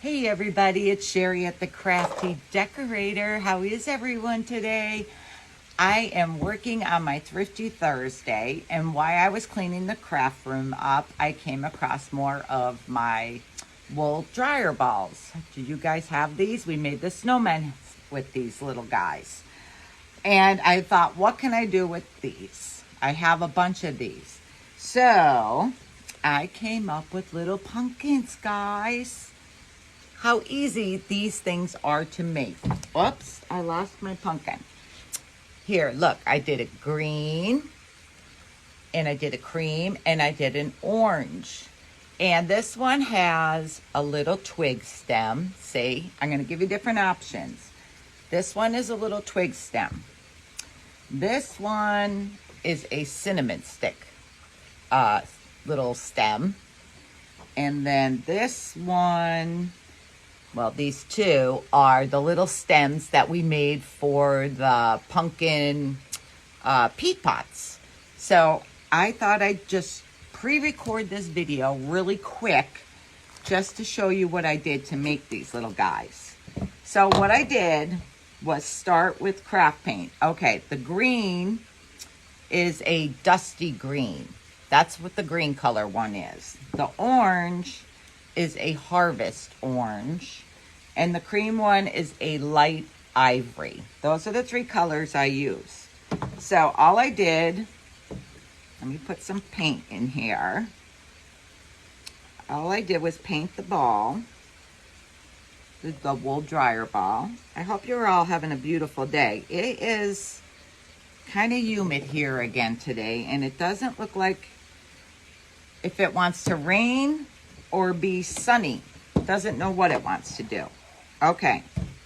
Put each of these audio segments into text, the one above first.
Hey everybody, it's Sherry at the Crafty Decorator. How is everyone today? I am working on my Thrifty Thursday, and while I was cleaning the craft room up, I came across more of my wool dryer balls. Do you guys have these? We made the snowmen with these little guys. And I thought, what can I do with these? I have a bunch of these. So I came up with little pumpkins, guys. How easy these things are to make. Whoops, I lost my pumpkin. Here, look, I did a green, and I did a cream, and I did an orange. And this one has a little twig stem. See, I'm going to give you different options. This one is a little twig stem. This one is a cinnamon stick little stem. And then this one, well, these two are the little stems that we made for the pumpkin peat pots. So I thought I'd just pre-record this video really quick just to show you what I did to make these little guys. So what I did was start with craft paint. Okay, the green is a dusty green. That's what the green color one is. The orange is a harvest orange. And the cream one is a light ivory. Those are the three colors I use. So all I did, let me put some paint in here. All I did was paint the ball, the wool dryer ball. I hope you're all having a beautiful day. It is kind of humid here again today, and it doesn't look like if it wants to rain or be sunny. It doesn't know what it wants to do. Okay,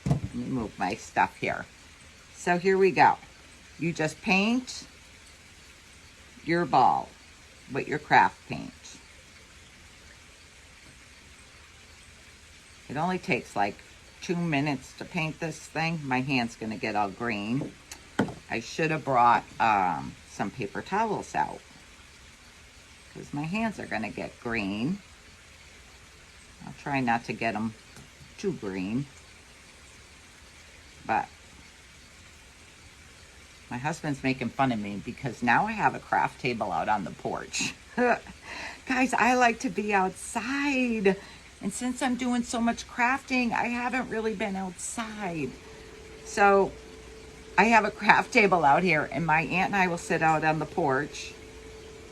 let me move my stuff here. So here we go. You just paint your ball with your craft paint. It only takes like 2 minutes to paint this thing. My hand's gonna get all green. I should have brought some paper towels out because my hands are gonna get green. I'll try not to get them too green, but my husband's making fun of me because now I have a craft table out on the porch. Guys, I like to be outside, and since I'm doing so much crafting, I haven't really been outside. So I have a craft table out here, and my aunt and I will sit out on the porch,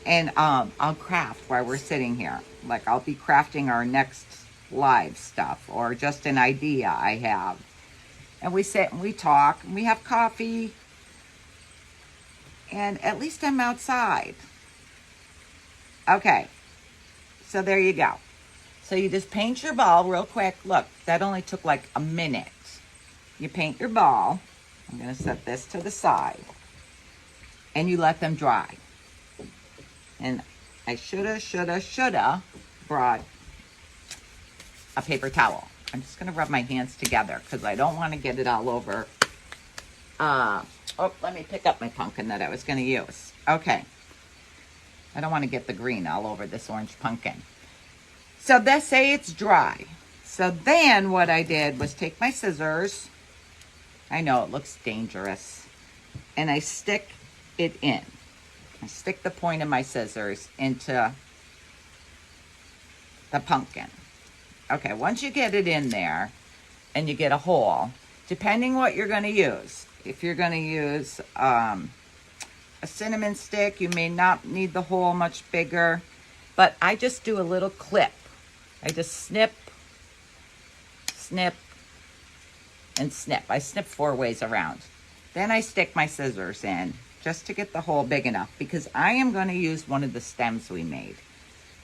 and I'll craft while we're sitting here. Like, I'll be crafting our next live stuff or just an idea I have. And we sit and we talk and we have coffee. And at least I'm outside. Okay. So there you go. So you just paint your ball real quick. Look, that only took like a minute. You paint your ball. I'm going to set this to the side. And you let them dry. And I shoulda brought a paper towel. I'm just going to rub my hands together because I don't want to get it all over. Oh, let me pick up my pumpkin that I was going to use. Okay. I don't want to get the green all over this orange pumpkin. So let's say it's dry. So then what I did was take my scissors. I know it looks dangerous. And I stick it in. I stick the point of my scissors into the pumpkin. Okay, once you get it in there and you get a hole, depending what you're going to use. If you're going to use a cinnamon stick, you may not need the hole much bigger. But I just do a little clip. I just snip, snip, and snip. I snip 4 ways around. Then I stick my scissors in just to get the hole big enough because I am going to use one of the stems we made.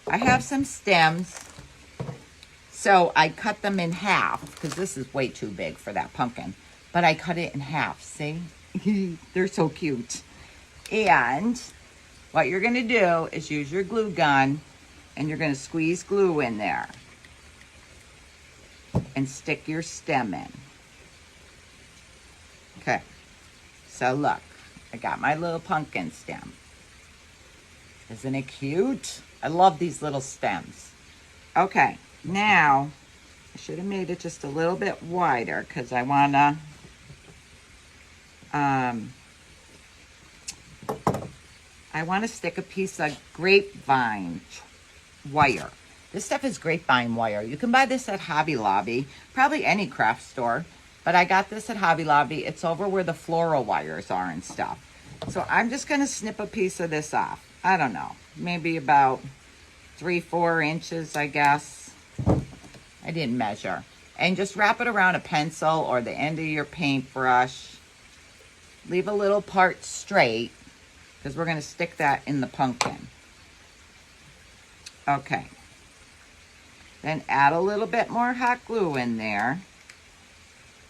I have some stems. So I cut them in half because this is way too big for that pumpkin. But I cut it in half, see? They're so cute. And what you're going to do is use your glue gun and you're going to squeeze glue in there. And stick your stem in. Okay. So look, I got my little pumpkin stem. Isn't it cute? I love these little stems. Okay, now I should have made it just a little bit wider because I want to stick a piece of grapevine wire. This stuff is grapevine wire. You can buy this at Hobby Lobby, probably any craft store, but I got this at Hobby Lobby. It's over where the floral wires are and stuff. So I'm just going to snip a piece of this off. I don't know, maybe about 3-4 inches, I guess. I didn't measure. And just wrap it around a pencil or the end of your paintbrush. Leave a little part straight because we're going to stick that in the pumpkin. Okay. Then add a little bit more hot glue in there.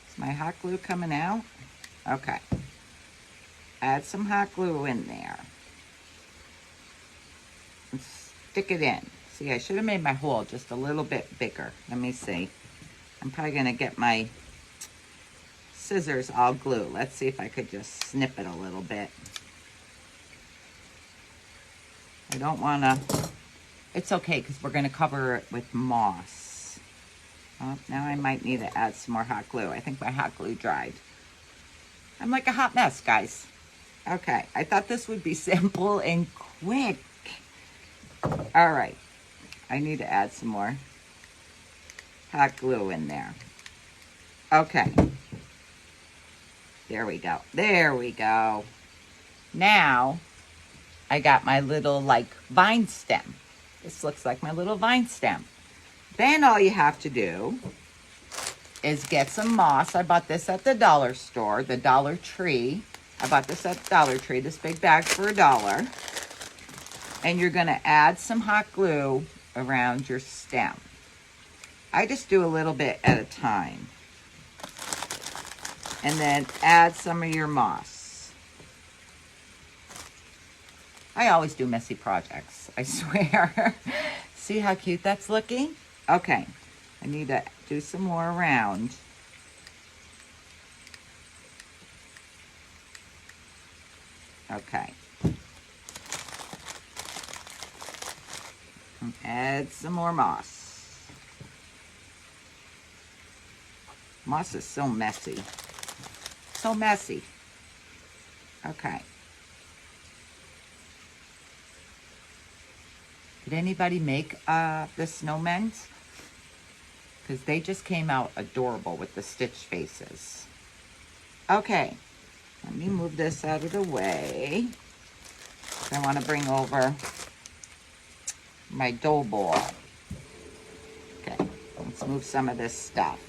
Is my hot glue coming out? Okay. Add some hot glue in there. And stick it in. See, I should have made my hole just a little bit bigger. Let me see. I'm probably going to get my scissors all glue. Let's see if I could just snip it a little bit. I don't want to... It's okay because we're going to cover it with moss. Oh, now I might need to add some more hot glue. I think my hot glue dried. I'm like a hot mess, guys. Okay, I thought this would be simple and quick. All right, I need to add some more hot glue in there. Okay. There we go. There we go. Now, I got my little, like, vine stem. This looks like my little vine stem. Then all you have to do is get some moss. I bought this at the dollar store, the Dollar Tree. I bought this at Dollar Tree, this big bag for $1. And you're going to add some hot glue around your stem. I just do a little bit at a time. And then add some of your moss. I always do messy projects, I swear. See how cute that's looking? Okay, I need to do some more around. Okay. And add some more moss. Moss is so messy. So messy. Okay. Did anybody make the snowmen? Because they just came out adorable with the stitch faces. Okay, let me move this out of the way. I want to bring over my dough ball. Okay, let's move some of this stuff.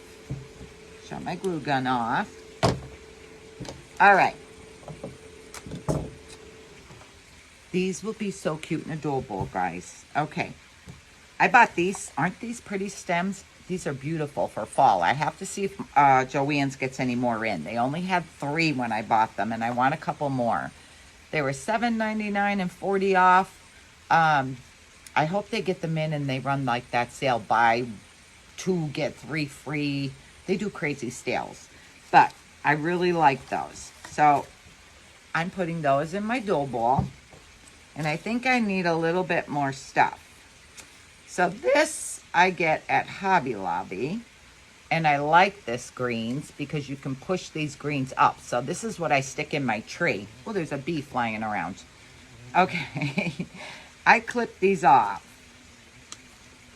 Shut my glue gun off. All right. These will be so cute in a dough bowl, guys. Okay. I bought these. Aren't these pretty stems? These are beautiful for fall. I have to see if Joann's gets any more in. They only had 3 when I bought them, and I want a couple more. They were $7.99 and 40 off. I hope they get them in and they run like that sale. Buy 2, get 3 free. They do crazy sales. But I really like those. So I'm putting those in my dough ball. And I think I need a little bit more stuff. So this I get at Hobby Lobby. And I like this greens because you can push these greens up. So this is what I stick in my tree. Oh, there's a bee flying around. Okay. I clip these off.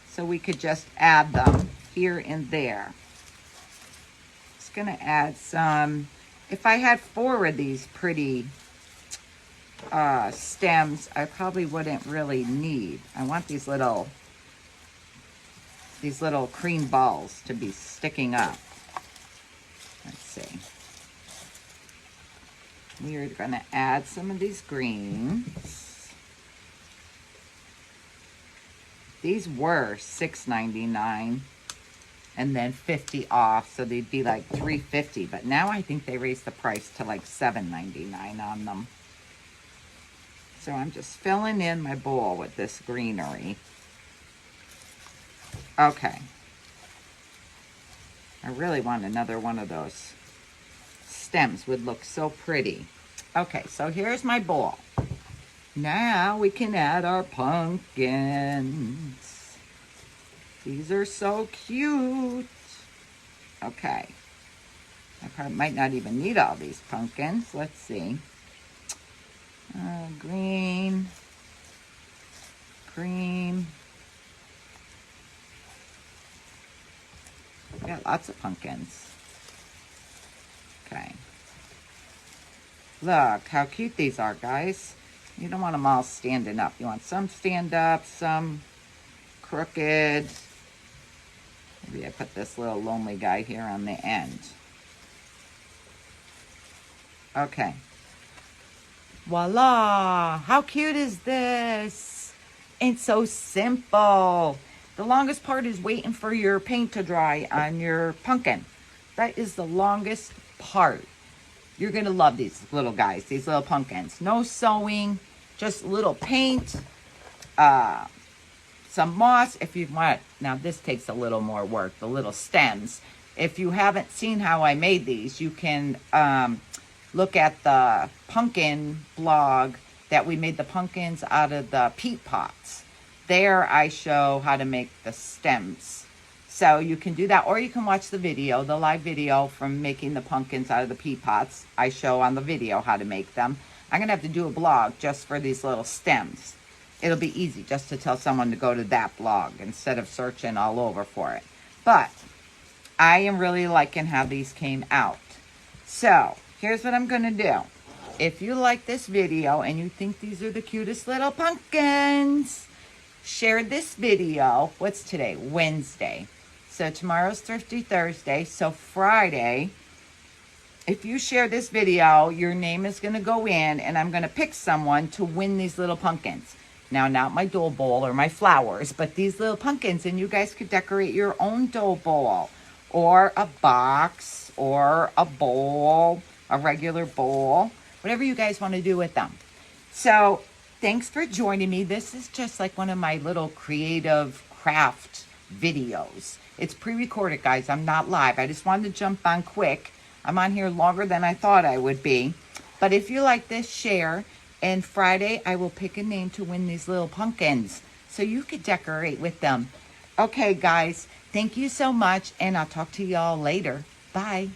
So we could just add them here and there. Just going to add some. If I had 4 of these pretty stems, I probably wouldn't really need. I want these little cream balls to be sticking up. Let's see. We're going to add some of these greens. These were $6.99 and then 50 off, so they'd be like $3.50. But now I think they raised the price to like $7.99 on them. So I'm just filling in my bowl with this greenery. Okay. I really want another one of those stems. Would look so pretty. Okay, so here's my bowl. Now we can add our pumpkins. These are so cute. Okay. I probably might not even need all these pumpkins. Let's see. Green. Cream. Got lots of pumpkins. Okay. Look how cute these are, guys. You don't want them all standing up. You want some stand up, some crooked. Maybe I put this little lonely guy here on the end. Okay. Voila! How cute is this? It's so simple. The longest part is waiting for your paint to dry on your pumpkin. That is the longest part. You're going to love these little guys, these little pumpkins. No sewing, just little paint, some moss if you want. Now this takes a little more work, the little stems. If you haven't seen how I made these, you can look at the pumpkin blog that we made the pumpkins out of the peat pots. There I show how to make the stems. So you can do that, or you can watch the video, the live video from making the pumpkins out of the peat pots. I show on the video how to make them. I'm going to have to do a blog just for these little stems. It'll be easy just to tell someone to go to that blog instead of searching all over for it. But I am really liking how these came out. So here's what I'm going to do. If you like this video and you think these are the cutest little pumpkins, share this video. What's today? Wednesday. So tomorrow's Thrifty Thursday. So Friday, if you share this video, your name is going to go in and I'm going to pick someone to win these little pumpkins. Now, not my dough bowl or my flowers, but these little pumpkins. And you guys could decorate your own dough bowl or a box or a bowl, a regular bowl, whatever you guys want to do with them. So thanks for joining me. This is just like one of my little creative craft videos. It's pre-recorded, guys. I'm not live. I just wanted to jump on quick. I'm on here longer than I thought I would be. But if you like this, share. And Friday, I will pick a name to win these little pumpkins so you could decorate with them. Okay, guys. Thank you so much. And I'll talk to y'all later. Bye.